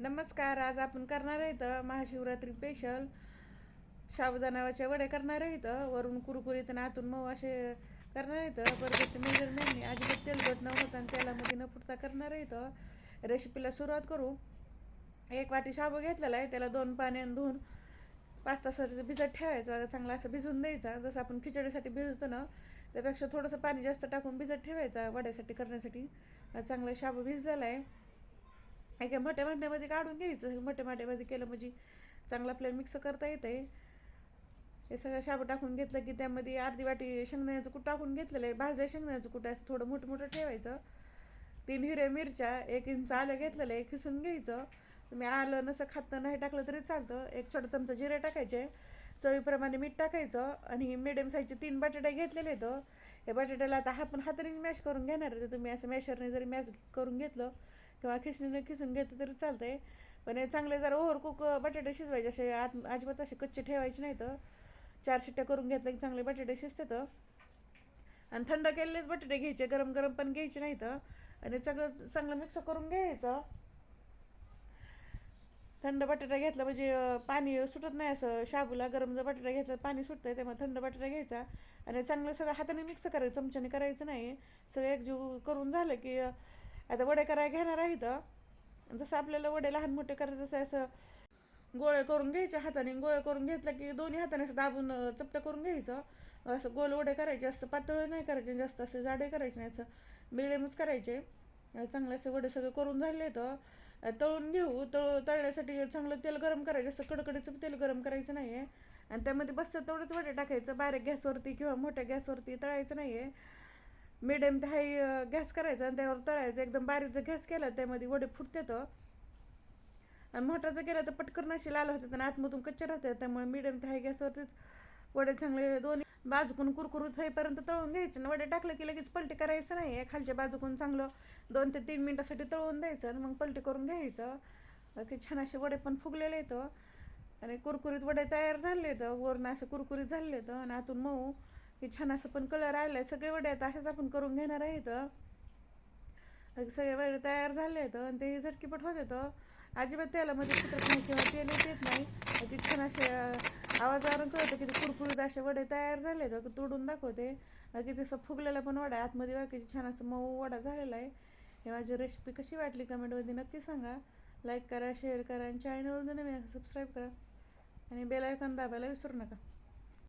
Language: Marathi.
नमस्कार. आज आपण करणार आहेत महाशिवरात्री स्पेशल साबुदाण्याचे वडे करणार आहेत. वरून कुरकुरीत आणि आतून मऊ असे करणार आहेत. परफेक्ट मेजरमेंटने अजिबात तेलकट न होता आणि तेलामध्ये न फुटता करणार आहेत. रेसिपीला सुरुवात करू. एक वाटी शाबू घेतलेला आहे, त्याला 2 पाण्याने धुवून 5 तासाचं भिजत ठेवायचं. चांगला असं भिजून द्यायचा, जसं आपण खिचडीसाठी भिजवतो ना त्यापेक्षा थोडंसं पाणी जास्त टाकून भिजत ठेवायचा वड्यासाठी करण्यासाठी. चांगला शाबू भिजलेला आहे. एका मोठ्या भांड्यामध्ये काढून घ्यायचं. मोठ्या भांड्यामध्ये केलं म्हणजे चांगलं आपल्याला मिक्स करता येतं. हे सगळं शाबू टाकून घेतलं की त्यामध्ये अर्धी वाटी शेंगदाण्याचं कूट टाकून घेतलेलं आहे. भाजल्या शेंगदाण्याचं कूट असं थोडं मोठं मोठं ठेवायचं. 3 हिरव्या मिरच्या, 1 इंच आलं घेतलेलं आहे, खिसून घ्यायचं. तुम्ही आलं नसं खात नाही टाकलं तरी चालतं. 1 छोटा चमचा जिरे टाकायचे, चवीप्रमाणे मीठ टाकायचं आणि मिडियम साईजचे 3 बटाटे घेतलेले आहेत. हे बटाट्याला आता आपण हाताने मॅश करून घेणार आहे. तर तुम्ही असं मॅशरने जरी मॅश करून घेतलं किंवा खिसणीने खिसून घेतलं तरी चालतंय. पण हे चांगले जरा ओव्हरकुक बटाटे शिजवायचे, असे अजिबात असे कच्चे ठेवायचे नाही. तर 4 शिट्ट्या करून घेतलं की चांगले बटाटे शिजतात. आणि थंड केलेलेच बटाटे घ्यायचे, गरम गरम पण घ्यायचे नाहीत. आणि सगळं चांगलं मिक्स करून घ्यायचं. थंड बटाटा घेतला म्हणजे पाणी सुटत नाही. असं शाबूला गरम जर बटाटा घेतला पाणी सुटतंय, त्यामुळे थंड बटाटा घ्यायचा आणि चांगलं सगळं हाताने मिक्स करायचं, चमच्याने करायचं नाही. सगळं एकजीव करून झालं की आता वडे करायला घेणार आहेत. जसं आपल्याला वडे लहान मोठे करायचं तसं असं गोळे करून घ्यायचे हाताने. गोळे करून घेतलं की दोन्ही हाताने असं दाबून चपटं करून घ्यायचं. असं गोल वडे करायचे, असं पातळ नाही करायचे, जास्त असं जाडे करायचे नाही, असं मिडियमच करायचे. चांगले असे वडे सगळे करून झाले तर तळून घेऊ. तळण्यासाठी चांगलं तेल गरम करायचं, असं कडकडीचं तेल गरम करायचं नाही आहे. आणि त्यामध्ये बसतं तेवढंच वडे टाकायचं. बारीक गॅसवरती किंवा मोठ्या गॅसवरती तळायचं नाही आहे. मिडियम ते हाय गॅस करायचा आणि त्यावर तळायचं. एकदम बारीक जर गॅस केला त्यामध्ये वडे फुटतात. आणि मोठा जर केला तर पटकन असे लाल होतात आणि आतमधून कच्चे राहतात. त्यामुळे मिडियम ते हाय गॅसवरतीच वडे चांगले दोन्ही बाजूकून कुरकुरीत होईपर्यंत तळून घ्यायचे. वडे टाकलं की लगेच पलटी करायचं नाही आहे. खालच्या बाजूकून चांगलं 2 ते 3 मिनटासाठी तळून द्यायचं आणि मग पलटी करून घ्यायचं. की छान असे वडे पण फुगलेले येतं आणि कुरकुरीत वडे तयार झाले आहेत. वरून असे कुरकुरीत झाले आहेत आणि आतून मऊ की छान असं पण कलर आला आहे. सगळे वडे आता असेच आपण करून घेणार आहेत. सगळे वडे तयार झाले आहेत आणि ते झटकीपट होत येतं. अजिबात तेलामध्ये फुटत नाही किंवा तेलच येत नाही. की छान असे आवाजावरून कळतं की ते कुरकुरीत असे वडे तयार झाले आहेत. तोडून दाखवते की तसं फुगलेला पण वडा आतमध्ये बाकीची छान असं मऊ वडा झालेला आहे. हे माझी रेसिपी कशी वाटली कमेंटमध्ये नक्की सांगा. लाईक करा, शेअर करा आणि चॅनल नवीन सबस्क्राईब करा आणि बेल आयकॉन दाबायला विसरू नका.